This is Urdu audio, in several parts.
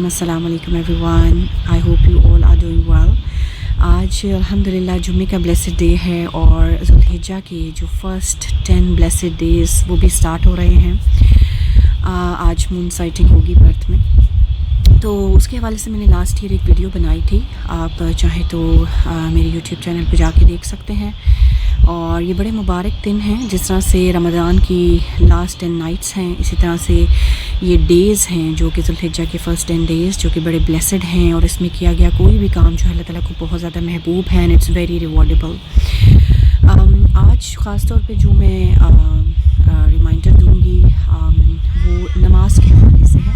السلام علیکم everyone, I hope you all are doing well. آج الحمدللہ جمعے کا بلیسڈ ڈے ہے اور ذوالحجہ کے جو فرسٹ 10 بلیسڈ ڈیز وہ بھی سٹارٹ ہو رہے ہیں۔ آج مون سائٹنگ ہوگی پرتھ میں، تو اس کے حوالے سے میں نے لاسٹ ایئر ایک ویڈیو بنائی تھی، آپ چاہیں تو میرے یوٹیوب چینل پہ جا کے دیکھ سکتے ہیں۔ اور یہ بڑے مبارک دن ہیں، جس طرح سے رمضان کی لاسٹ 10 نائٹس ہیں، اسی طرح سے یہ ڈیز ہیں جو کہ ذوالحجہ کے فرسٹ 10 ڈیز جو کہ بڑے بلیسڈ ہیں، اور اس میں کیا گیا کوئی بھی کام جو اللہ تعالیٰ کو بہت زیادہ محبوب ہے، اینڈ اٹس ویری ریوارڈیبل۔ آج خاص طور پہ جو میں ریمائنڈر دوں گی وہ نماز کے حوالے سے ہے۔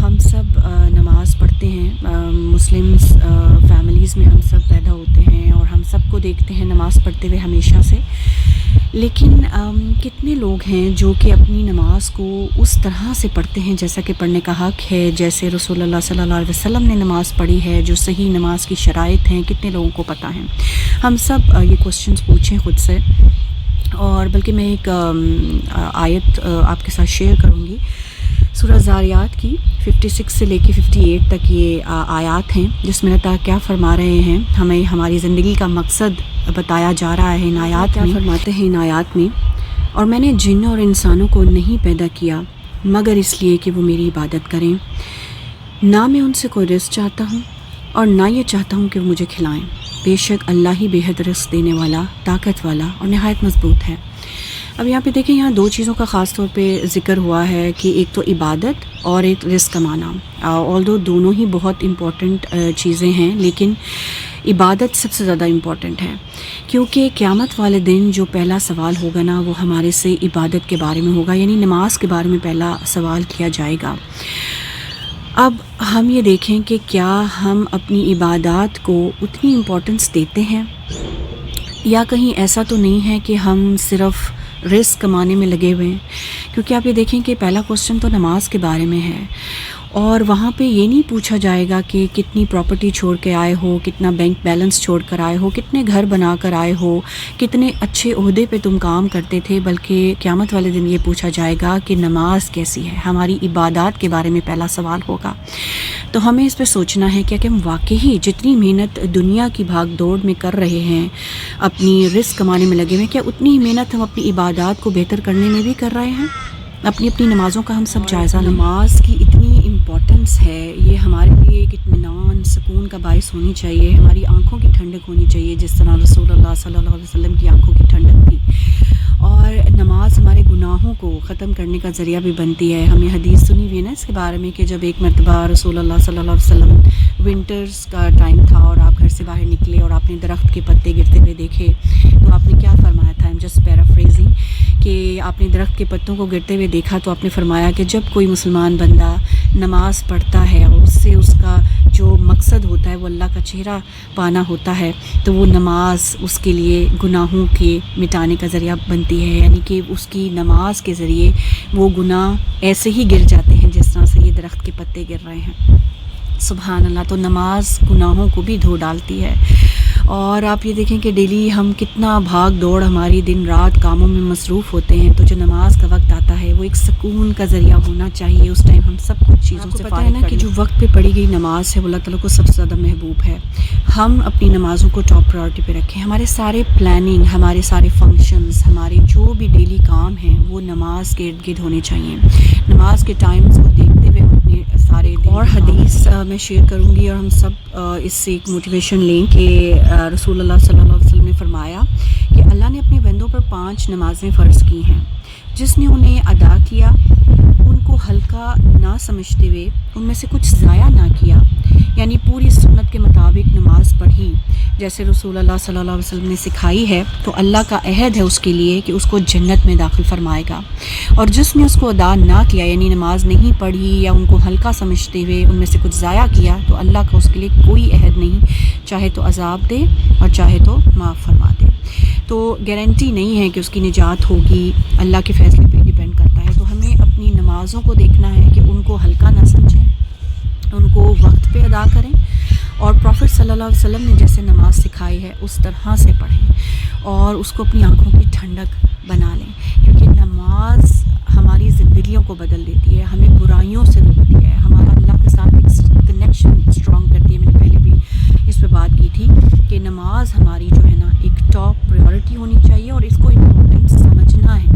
ہم سب نماز پڑھتے ہیں، مسلمس فیملیز میں ہم سب پیدا ہوتے ہیں اور ہم سب کو دیکھتے ہیں نماز پڑھتے ہوئے ہمیشہ سے، لیکن کتنے لوگ ہیں جو کہ اپنی نماز کو اس طرح سے پڑھتے ہیں جیسا کہ پڑھنے کا حق ہے، جیسے رسول اللہ صلی اللہ علیہ وسلم نے نماز پڑھی ہے، جو صحیح نماز کی شرائط ہیں، کتنے لوگوں کو پتہ ہیں؟ ہم سب یہ کوسچنز پوچھیں خود سے، اور بلکہ میں ایک آیت آپ کے ساتھ شیئر کروں گی۔ سورہ زاریات کی 56 سے لے کے 58 تک یہ آیات ہیں، جس میں اللہ تعالیٰ کیا فرما رہے ہیں، ہمیں ہماری زندگی کا مقصد بتایا جا رہا ہے ان آیات میں۔ فرماتے ہیں ان آیات میں، اور میں نے جن اور انسانوں کو نہیں پیدا کیا مگر اس لیے کہ وہ میری عبادت کریں، نہ میں ان سے کوئی رزق چاہتا ہوں اور نہ یہ چاہتا ہوں کہ وہ مجھے کھلائیں، بے شک اللہ ہی بے حد رزق دینے والا، طاقت والا اور نہایت مضبوط ہے۔ اب یہاں پہ دیکھیں، یہاں دو چیزوں کا خاص طور پہ ذکر ہوا ہے کہ ایک تو عبادت اور ایک رزق کمانا۔ آلدو دونوں ہی بہت امپورٹنٹ چیزیں ہیں، لیکن عبادت سب سے زیادہ امپورٹنٹ ہے، کیونکہ قیامت والے دن جو پہلا سوال ہوگا نا، وہ ہمارے سے عبادت کے بارے میں ہوگا، یعنی نماز کے بارے میں پہلا سوال کیا جائے گا۔ اب ہم یہ دیکھیں کہ کیا ہم اپنی عبادات کو اتنی امپورٹنس دیتے ہیں، یا کہیں ایسا تو نہیں ہے کہ ہم صرف رزق کمانے میں لگے ہوئے ہیں؟ کیونکہ آپ یہ دیکھیں کہ پہلا کوسچن تو نماز کے بارے میں ہے، اور وہاں پہ یہ نہیں پوچھا جائے گا کہ کتنی پراپرٹی چھوڑ کے آئے ہو، کتنا بینک بیلنس چھوڑ کر آئے ہو، کتنے گھر بنا کر آئے ہو، کتنے اچھے عہدے پہ تم کام کرتے تھے، بلکہ قیامت والے دن یہ پوچھا جائے گا کہ نماز کیسی ہے، ہماری عبادات کے بارے میں پہلا سوال ہوگا۔ تو ہمیں اس پہ سوچنا ہے کہ ہم واقعی جتنی محنت دنیا کی بھاگ دوڑ میں کر رہے ہیں، اپنی رزق کمانے میں لگے ہوئے، کیا اتنی محنت ہم اپنی عبادات کو بہتر کرنے میں بھی کر رہے ہیں؟ اپنی نمازوں کا ہم سب جائزہ لیں۔ نماز کی اتنی امپورٹنس ہے، یہ ہمارے لیے ایک اطمینان، سکون کا باعث ہونی چاہیے، ہماری آنکھوں کی ٹھنڈک ہونی چاہیے، جس طرح رسول اللہ صلی اللہ علیہ وسلم کی آنکھوں کی ٹھنڈک تھی۔ اور نماز ہمارے گناہوں کو ختم کرنے کا ذریعہ بھی بنتی ہے۔ ہمیں حدیث سنی ہوئی ہے نا اس کے بارے میں، کہ جب ایک مرتبہ رسول اللہ صلی اللہ علیہ وسلم ونٹرز کا ٹائم تھا اور آپ گھر سے باہر نکلے اور آپ نے درخت کے پتے گرتے ہوئے دیکھے، تو آپ نے کیا فرمایا تھا؟ جسٹ پیرافریزنگ، کہ آپ نے درخت کے پتوں کو گرتے ہوئے دیکھا تو آپ نے فرمایا کہ جب کوئی مسلمان بندہ نماز پڑھتا ہے اور اس سے اس کا جو مقصد ہوتا ہے وہ اللہ کا چہرہ پانا ہوتا ہے، تو وہ نماز اس کے لیے گناہوں کے مٹانے کا ذریعہ بنتی ہے، یعنی کہ اس کی نماز کے ذریعے وہ گناہ ایسے ہی گر جاتے ہیں جس طرح سے یہ درخت کے پتے گر رہے ہیں۔ سبحان اللہ۔ تو نماز گناہوں کو بھی دھو ڈالتی ہے۔ اور آپ یہ دیکھیں کہ ڈیلی ہم کتنا بھاگ دوڑ، ہماری دن رات کاموں میں مصروف ہوتے ہیں، تو جو نماز کا وقت آتا ہے وہ ایک سکون کا ذریعہ ہونا چاہیے۔ اس ٹائم ہم سب کچھ چیزوں سے پتہ ہے نا کہ جو وقت پہ پڑھی گئی نماز ہے وہ اللہ تعالیٰ کو سب سے زیادہ محبوب ہے۔ ہم اپنی نمازوں کو ٹاپ پرائورٹی پہ رکھیں، ہمارے سارے پلاننگ، ہمارے سارے فنکشنز، ہمارے جو بھی ڈیلی کام ہیں وہ نماز کے ارد گرد ہونے چاہیے۔ نماز کے ٹائمز کو دیکھتے ہوئے اپنے سارے اور حدیث میں شیئر کروں گی، اور ہم سب اس سے ایک موٹیویشن لیں کہ رسول اللہ صلی اللہ علیہ وسلم نے فرمایا کہ اللہ نے اپنے بندوں پر 5 نمازیں فرض کی ہیں، جس نے انہیں ادا کیا، ان کو ہلکا نہ سمجھتے ہوئے ان میں سے کچھ ضائع نہ کیا، یعنی پوری سنت کے مطابق نماز پڑھی جیسے رسول اللہ صلی اللہ علیہ وسلم نے سکھائی ہے، تو اللہ کا عہد ہے اس کے لیے کہ اس کو جنت میں داخل فرمائے گا۔ اور جس نے اس کو ادا نہ کیا، یعنی نماز نہیں پڑھی یا ان کو ہلکا سمجھتے ہوئے ان میں سے کچھ ضائع کیا، تو اللہ کا اس کے لیے کوئی عہد نہیں، چاہے تو عذاب دے اور چاہے تو معاف فرما دے۔ تو گارنٹی نہیں ہے کہ اس کی نجات ہوگی، اللہ کے فیصلے پہ ڈیپینڈ کرتا ہے۔ تو ہمیں اپنی نمازوں کو دیکھنا ہے کہ ان کو ہلکا نہ سمجھیں، ان کو وقت پہ ادا کریں، اور پروفٹ صلی اللہ علیہ وسلم نے جیسے نماز سکھائی ہے اس طرح سے پڑھیں، اور اس کو اپنی آنکھوں کی ٹھنڈک بنا لیں، کیونکہ نماز ہماری زندگیوں کو بدل دیتی ہے, ہمیں برائیوں سے روکتی ہے, ہمارا اللہ کے ساتھ ایک کنیکشن اسٹرانگ کرتی ہے. میں نے پہلے بھی اس پہ بات کی تھی کہ نماز ہماری جو ہے نا ایک ٹاپ پریورٹی ہونی چاہیے, اور اس کو امپورٹنس سمجھنا ہے.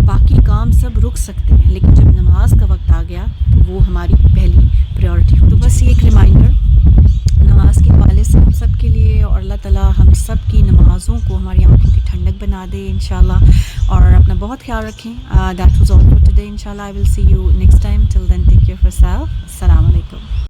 باقی کام سب رک سکتے ہیں, لیکن جب نماز کا وقت آ گیا تو وہ ہماری پہلی پریورٹی ہو. تو بس یہ ایک ریمائنڈر نماز کے حوالے سے ہم سب کے لیے, اور اللہ تعالیٰ ہم سب کی نمازوں کو ہماری آنکھوں کی ٹھنڈک بنا دے انشاءاللہ. اور اپنا بہت خیال رکھیں. That was all for today. انشاءاللہ I will see you next time. Till then, take care of yourself. السلام علیکم.